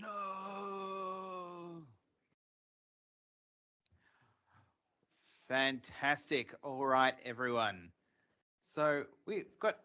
No. Fantastic. All right, everyone. So we've got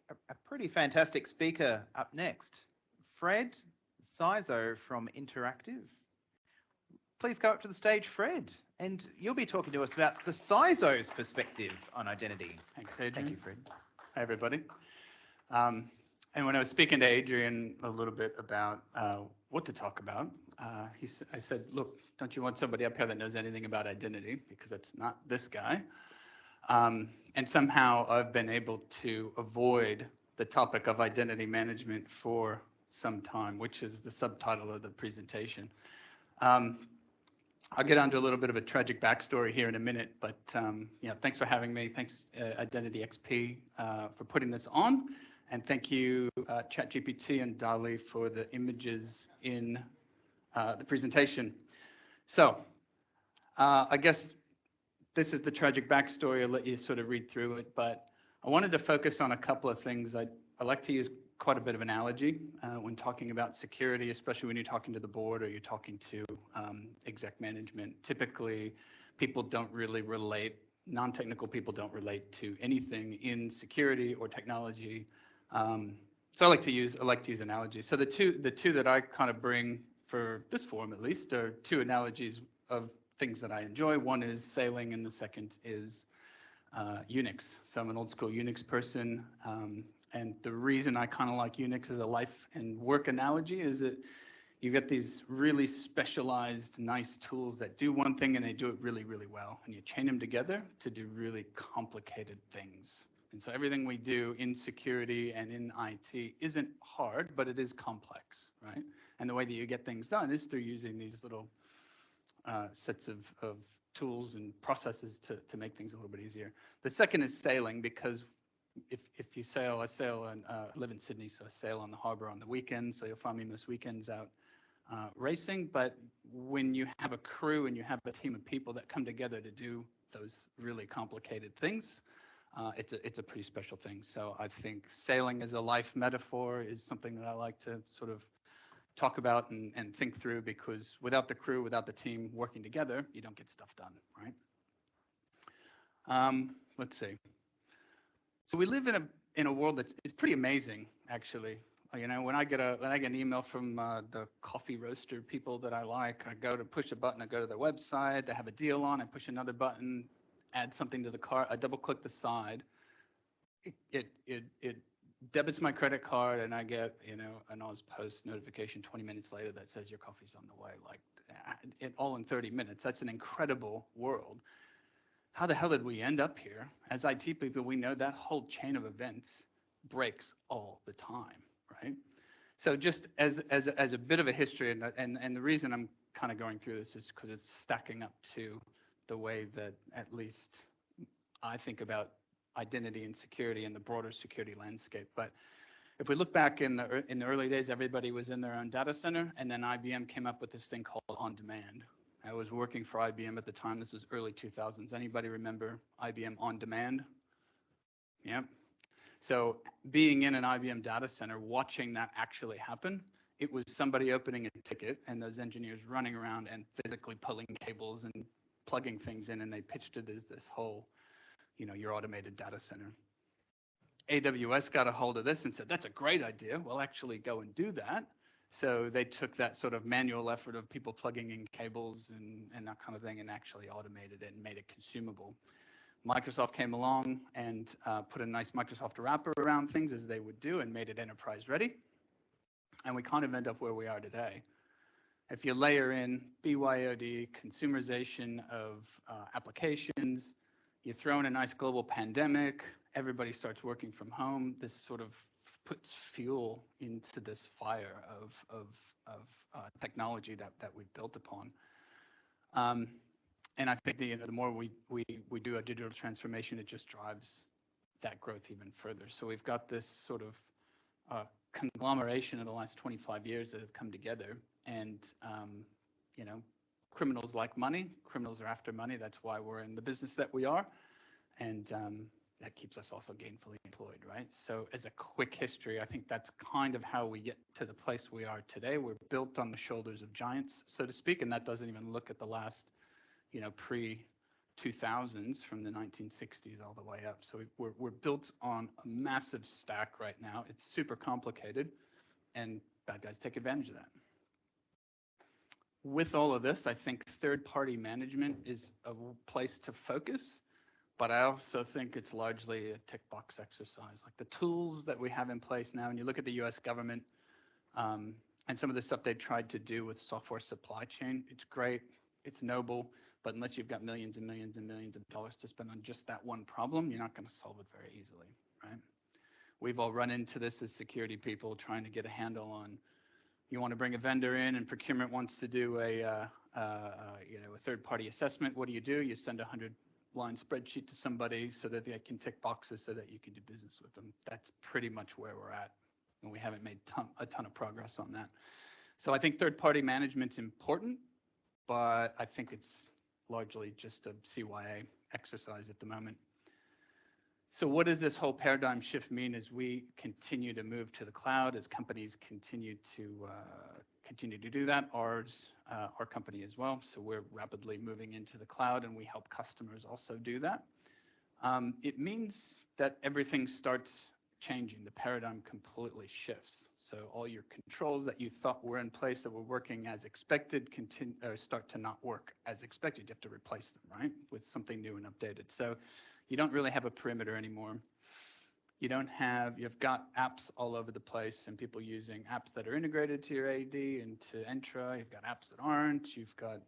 a pretty fantastic speaker up next. Fred CISO from Interactive. Please go up to the stage, Fred, and you'll be talking to us about the CISO's perspective on identity. Thanks, Adrian. Thank you, Fred. Hi, everybody. And when I was speaking to Adrian a little bit about what to talk about, I said, look, don't you want somebody up here that knows anything about identity? Because it's not this guy. And somehow I've been able to avoid the topic of identity management for some time, which is the subtitle of the presentation. I'll get onto a little bit of a tragic backstory here in a minute, but yeah, thanks for having me. Thanks, Identity XP, for putting this on. And thank you, ChatGPT and DALL-E, for the images in the presentation. So I guess this is the tragic backstory. I'll let you sort of read through it, but I wanted to focus on a couple of things. I like to use quite a bit of analogy when talking about security, especially when you're talking to the board or you're talking to exec management. Typically, people don't really relate, non-technical people don't relate to anything in security or technology. So I like to use analogies. So the two that I kind of bring for this forum, at least, are two analogies of things that I enjoy. One is sailing, and the second is Unix. So I'm an old school Unix person, and the reason I kind of like Unix as a life and work analogy is that you get these really specialized, nice tools that do one thing and they do it really, really well, and you chain them together to do really complicated things. And so everything we do in security and in IT isn't hard, but it is complex, right? And the way that you get things done is through using these little sets of tools and processes to make things a little bit easier. The second is sailing, because if you sail, I live in Sydney, so I sail on the harbor on the weekends, so you'll find me most weekends out racing. But when you have a crew and you have a team of people that come together to do those really complicated things, it's a pretty special thing. So I think sailing as a life metaphor is something that I like to sort of talk about and think through, because without the crew, without the team working together, you don't get stuff done, right? Let's see. So we live in a world that's pretty amazing, actually. You know, when I get an email from the coffee roaster people that I like, I go to push a button, I go to their website, they have a deal on, I push another button, add something to the cart, I double click the side, it debits my credit card, and I get, you know, an Oz Post notification 20 minutes later that says your coffee's on the way, like all in 30 minutes. That's an incredible world. How the hell did we end up here? As IT people, we know that whole chain of events breaks all the time, right? So just as a bit of a history, and the reason I'm kind of going through this is because it's stacking up to the way that at least I think about identity and security and the broader security landscape. But if we look back in the early days, everybody was in their own data center, and then IBM came up with this thing called on-demand. I was working for IBM at the time. This was early 2000s. Anybody remember IBM On Demand? Yep. So being in an IBM data center, watching that actually happen, it was somebody opening a ticket and those engineers running around and physically pulling cables and plugging things in, and they pitched it as this whole, you know, your automated data center. AWS got a hold of this and said, that's a great idea. We'll actually go and do that. So they took that sort of manual effort of people plugging in cables and that kind of thing and actually automated it and made it consumable. Microsoft came along and put a nice Microsoft wrapper around things, as they would do, and made it enterprise ready. And we kind of end up where we are today. If you layer in BYOD, consumerization of applications, you throw in a nice global pandemic, everybody starts working from home, this sort of puts fuel into this fire of technology that we've built upon. And I think the more we do a digital transformation, it just drives that growth even further. So we've got this sort of conglomeration in the last 25 years that have come together, and you know, criminals like money. Criminals are after money. That's why we're in the business that we are. And that keeps us also gainfully employed, right? So as a quick history, I think that's kind of how we get to the place we are today. We're built on the shoulders of giants, so to speak, and that doesn't even look at the last, pre-2000s from the 1960s all the way up. So we're built on a massive stack right now. It's super complicated, and bad guys take advantage of that. With all of this, I think third-party management is a place to focus. But I also think it's largely a tick box exercise. Like the tools that we have in place now, and you look at the US government and some of the stuff they tried to do with software supply chain, it's great, it's noble, but unless you've got millions and millions and millions of dollars to spend on just that one problem, you're not going to solve it very easily, right? We've all run into this as security people trying to get a handle on, you want to bring a vendor in and procurement wants to do a third-party assessment. What do? You send 100-line spreadsheet to somebody so that they can tick boxes so that you can do business with them. That's pretty much where we're at, and we haven't made a ton of progress on that. So I think third-party management's important, but I think it's largely just a CYA exercise at the moment. So what does this whole paradigm shift mean as we continue to move to the cloud, as companies continue to do that, our company as well. So we're rapidly moving into the cloud, and we help customers also do that. It means that everything starts changing. The paradigm completely shifts. So all your controls that you thought were in place that were working as expected start to not work as expected. You have to replace them, right, with something new and updated. So you don't really have a perimeter anymore. You've got apps all over the place and people using apps that are integrated to your AD and to Entra. You've got apps that aren't. You've got,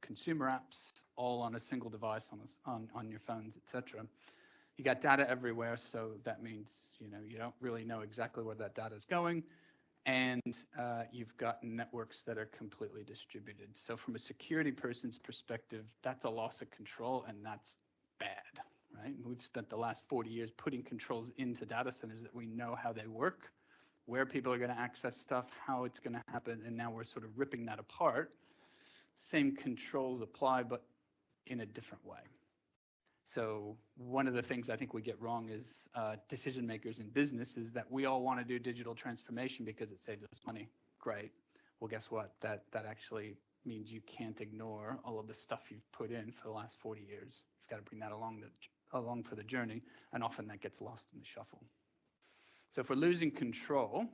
consumer apps all on a single device on your phones, etc. You got data everywhere, so that means, you don't really know exactly where that data is going. And you've got networks that are completely distributed. So from a security person's perspective, that's a loss of control, and that's bad. Right? We've spent the last 40 years putting controls into data centers that we know how they work, where people are going to access stuff, how it's going to happen, and now we're sort of ripping that apart. Same controls apply, but in a different way. So one of the things I think we get wrong is decision makers in business is that we all want to do digital transformation because it saves us money. Great. Well, guess what? That actually means you can't ignore all of the stuff you've put in for the last 40 years. You've got to bring that along for the journey, and often that gets lost in the shuffle. So if we're losing control,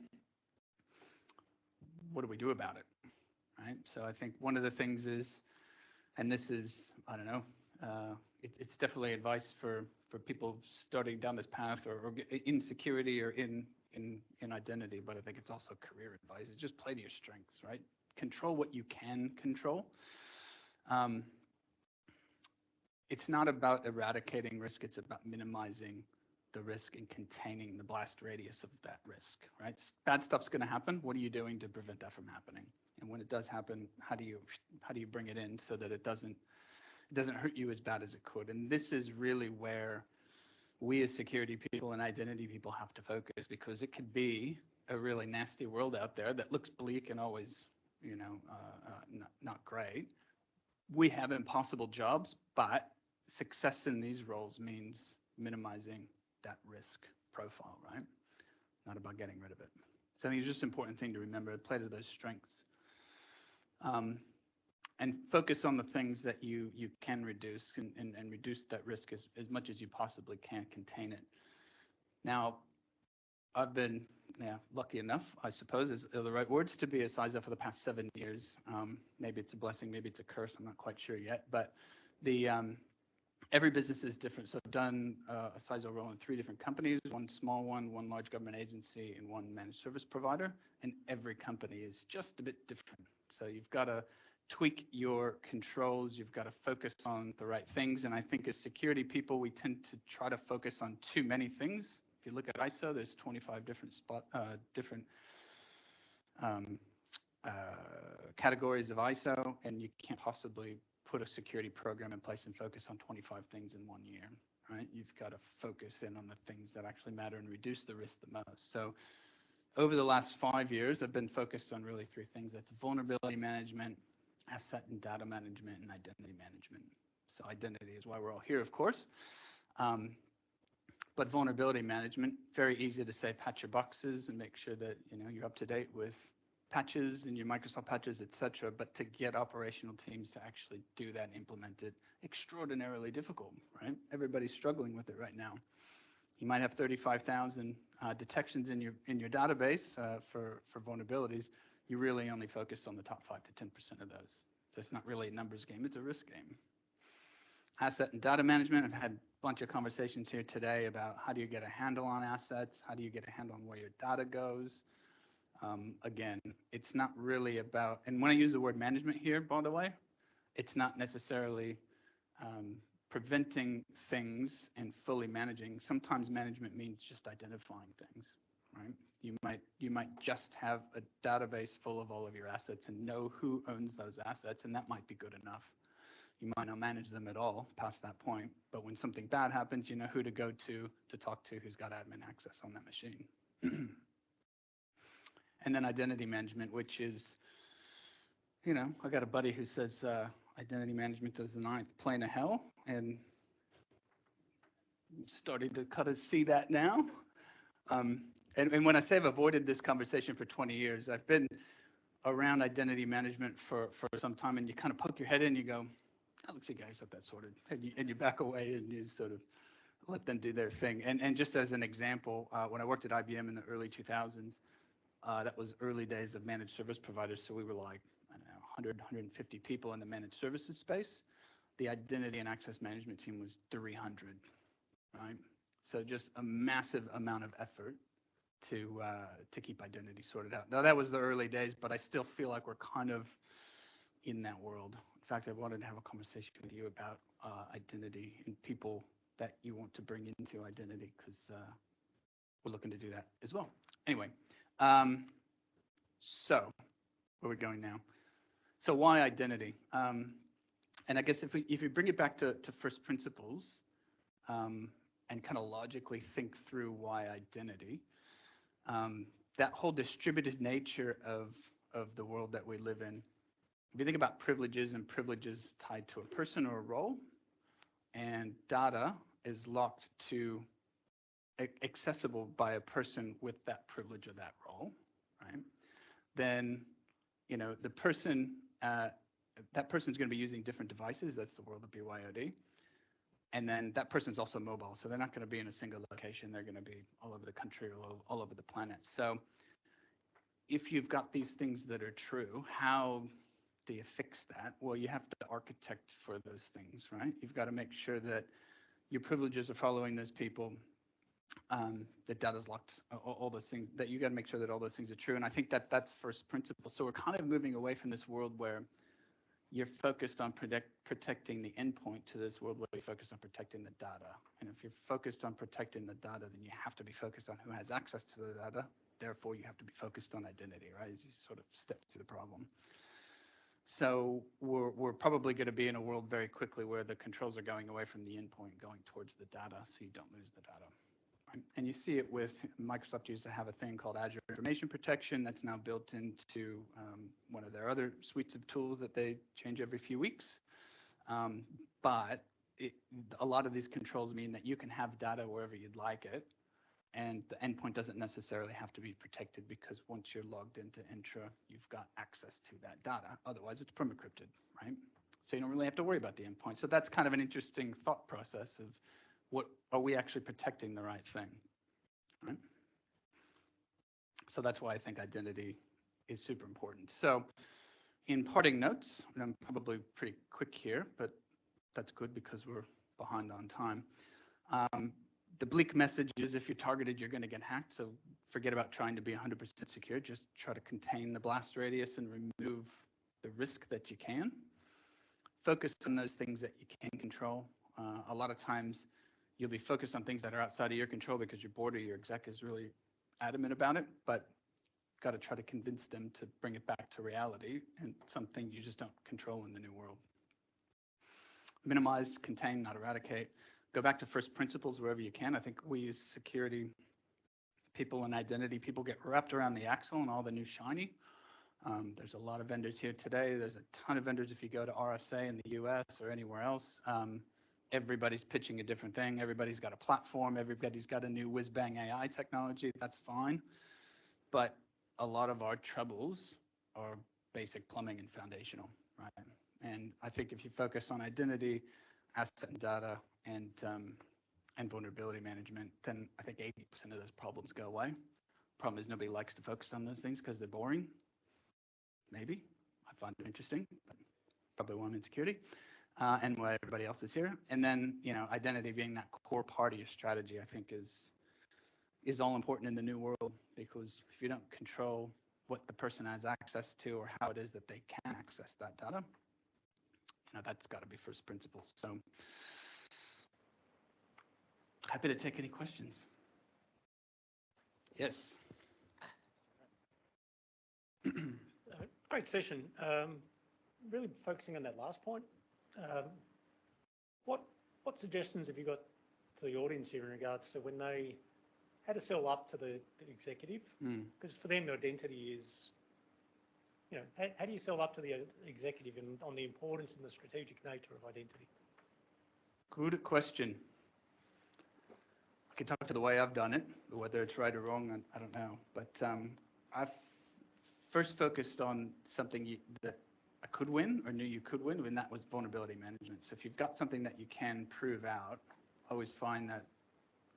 what do we do about it, right? So I think one of the things is, and this is, I don't know, it's definitely advice for people starting down this path or in security or in identity, but I think it's also career advice. It's just play to your strengths, right? Control what you can control. It's not about eradicating risk, it's about minimizing the risk and containing the blast radius of that risk, right? Bad stuff's going to happen. What are you doing to prevent that from happening? And when it does happen, how do you bring it in so that it doesn't hurt you as bad as it could? And this is really where we as security people and identity people have to focus, because it could be a really nasty world out there that looks bleak and always, not great. We have impossible jobs, but success in these roles means minimizing that risk profile, right? Not about getting rid of it. So I think it's just an important thing to remember, play to those strengths. And focus on the things that you can reduce and reduce that risk as much as you possibly can, contain it. Now, I've been lucky enough, I suppose, is the right words, to be a CISO for the past 7 years. Maybe it's a blessing, maybe it's a curse, I'm not quite sure yet. But every business is different. So I've done a CISO role in 3 different companies, one small one large government agency, and one managed service provider. And every company is just a bit different. So you've got to tweak your controls, you've got to focus on the right things. And I think as security people, we tend to try to focus on too many things. If you look at ISO, there's 25 different categories of ISO, and you can't possibly put a security program in place and focus on 25 things in 1 year, right? You've got to focus in on the things that actually matter and reduce the risk the most. So over the last 5 years, I've been focused on really 3 things. That's vulnerability management, asset and data management, and identity management. So identity is why we're all here, of course. But vulnerability management, very easy to say patch your boxes and make sure that you're up to date with patches and your Microsoft patches, etc. But to get operational teams to actually do that and implement it, extraordinarily difficult, right? Everybody's struggling with it right now. You might have 35,000 detections in your database for vulnerabilities. You really only focus on the top 5 to 10% of those. So it's not really a numbers game, it's a risk game. Asset and data management, I've had a bunch of conversations here today about how do you get a handle on assets, how do you get a handle on where your data goes. Again, it's not really about, and when I use the word management here, by the way, it's not necessarily preventing things and fully managing. Sometimes management means just identifying things, right? You might just have a database full of all of your assets and know who owns those assets, and that might be good enough. You might not manage them at all past that point, but when something bad happens, you know who to go to talk to who's got admin access on that machine. And then identity management, which is, I got a buddy who says identity management is the 9th plane of hell, and I'm starting to kind of see that now. And when I say I've avoided this conversation for 20 years, I've been around identity management for some time, and you kind of poke your head in and you go, that looks like you guys have that sorted, and you back away and you sort of let them do their thing. And just as an example, when I worked at IBM in the early 2000s, that was early days of managed service providers. So we were like, I don't know, 100, 150 people in the managed services space. The identity and access management team was 300, right? So just a massive amount of effort to keep identity sorted out. Now that was the early days, but I still feel like we're kind of in that world. In fact, I wanted to have a conversation with you about identity and people that you want to bring into identity, because we're looking to do that as well. Anyway, so where are we going now? So why identity? And I guess if you bring it back to first principles and kind of logically think through why identity, that whole distributed nature of the world that we live in. If you think about privileges and privileges tied to a person or a role, and data is locked to accessible by a person with that privilege or that role, right? Then, the person, that person's going to be using different devices. That's the world of BYOD. And then that person's also mobile, so they're not going to be in a single location. They're going to be all over the country or all over the planet. So if you've got these things that are true, how do you fix that? Well, you have to architect for those things, right? You've got to make sure that your privileges are following those people, the data's locked, all those things, that you got to make sure that all those things are true. And I think that that's first principle. So we're kind of moving away from this world where you're focused on protecting the endpoint to this world where you're focused on protecting the data. And if you're focused on protecting the data, then you have to be focused on who has access to the data. Therefore, you have to be focused on identity, right? As you sort of step through the problem. So we're probably going to be in a world very quickly where the controls are going away from the endpoint, going towards the data, so you don't lose the data. Right? And you see it with Microsoft used to have a thing called Azure Information Protection that's now built into one of their other suites of tools that they change every few weeks. But a lot of these controls mean that you can have data wherever you'd like it, and the endpoint doesn't necessarily have to be protected, because once you're logged into Entra, you've got access to that data. Otherwise, it's perma-encrypted, right? So you don't really have to worry about the endpoint. So that's kind of an interesting thought process of what are we actually protecting the right thing, right? So that's why I think identity is super important. So in parting notes, and I'm probably pretty quick here, but that's good because we're behind on time. The bleak message is if you're targeted, you're going to get hacked. So forget about trying to be 100% secure. Just try to contain the blast radius and remove the risk that you can. Focus on those things that you can control. A lot of times you'll be focused on things that are outside of your control because your board or your exec is really adamant about it, but got to try to convince them to bring it back to reality, and some things you just don't control in the new world. Minimize, contain, not eradicate. Go back to first principles wherever you can. I think we as security people and identity people get wrapped around the axle and all the new shiny. There's a lot of vendors here today. There's a ton of vendors if you go to RSA in the US or anywhere else. everybody's pitching a different thing. Everybody's got a platform. Everybody's got a new whiz-bang AI technology. That's fine. But a lot of our troubles are basic plumbing and foundational, right? And I think if you focus on identity, asset and data, and vulnerability management, then I think 80% of those problems go away. Problem is nobody likes to focus on those things because they're boring. Maybe. I find it interesting, but probably why I'm in security. And why everybody else is here. And then, identity being that core part of your strategy, I think is all important in the new world, because if you don't control what the person has access to or how it is that they can access that data, that's got to be first principles. So happy to take any questions. Yes. Great session. Really focusing on that last point. What suggestions have you got to the audience here in regards to how to sell up to the executive? Because for them, identity is, how do you sell up to the executive on the importance and the strategic nature of identity? Good question. I can talk to the way I've done it, whether it's right or wrong, I don't know. But I've first focused on something that I could win or knew you could win, and that was vulnerability management. So if you've got something that you can prove out, I always find that,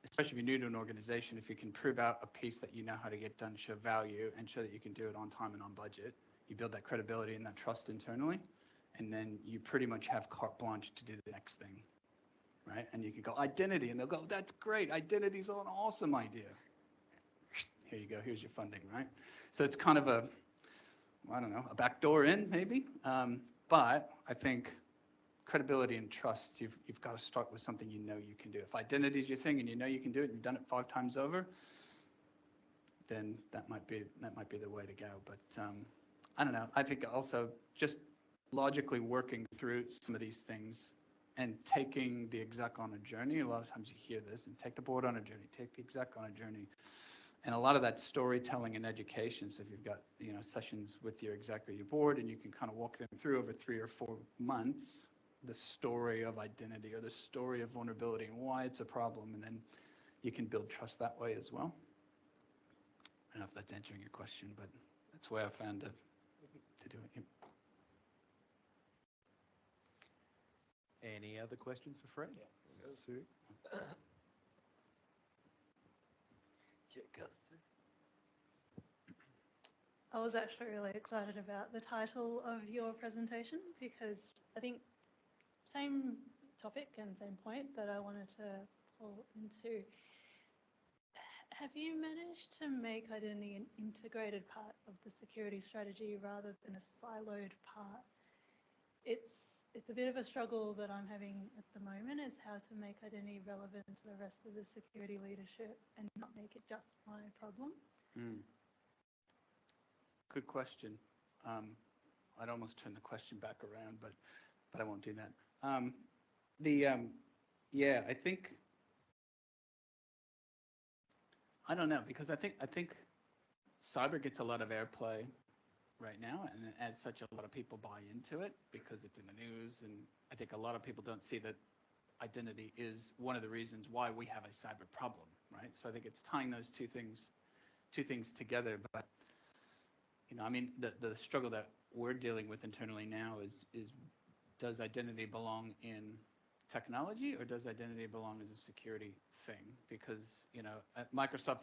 especially if you're new to an organization, if you can prove out a piece that you know how to get done, show value, and show that you can do it on time and on budget, you build that credibility and that trust internally, and then you pretty much have carte blanche to do the next thing, right? And you can go, identity, and they'll go, that's great, identity's an awesome idea. Here you go, here's your funding, right? So it's kind of a back door in, maybe. But I think credibility and trust, you've got to start with something you know you can do. If identity is your thing and you know you can do it and you've done it 5 times over, then that might be the way to go. But I don't know. I think also just logically working through some of these things and taking the exec on a journey. A lot of times you hear this, and take the board on a journey, take the exec on a journey. And a lot of that storytelling and education. So if you've got sessions with your exec or your board, and you can kind of walk them through over 3 or 4 months, the story of identity or the story of vulnerability and why it's a problem, and then you can build trust that way as well. I don't know if that's answering your question, but that's the way I found to do it. Any other questions for Fred? Yeah. Sue? I was actually really excited about the title of your presentation, because I think same topic and same point that I wanted to pull into. Have you managed to make identity an integrated part of the security strategy rather than a siloed part? It's a bit of a struggle that I'm having at the moment, is how to make identity relevant to the rest of the security leadership and not make it just my problem. Good question. I'd almost turn the question back around, but I won't do that. Yeah, I don't know, because I think cyber gets a lot of airplay right now, and as such, a lot of people buy into it because it's in the news, and I think a lot of people don't see that identity is one of the reasons why we have a cyber problem, right? So I think it's tying those two things together. But the struggle that we're dealing with internally now is does identity belong in technology, or does identity belong as a security thing? Because at Microsoft,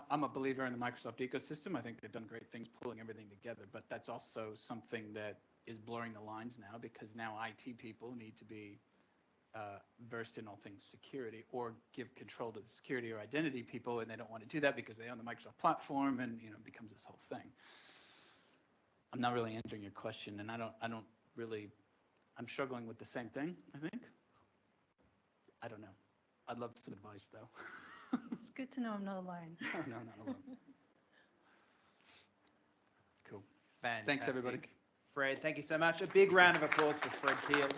I'm a believer in the Microsoft ecosystem. I think they've done great things pulling everything together, but that's also something that is blurring the lines now, because now IT people need to be versed in all things security, or give control to the security or identity people, and they don't want to do that because they own the Microsoft platform, and it becomes this whole thing. I'm not really answering your question, and I don't really. I'm struggling with the same thing, I think. I don't know. I'd love some advice, though. It's good to know I'm not alone. No, not alone. Cool. Fantastic. Thanks, everybody. Fred, thank you so much. A big round of applause for Fred Thiele.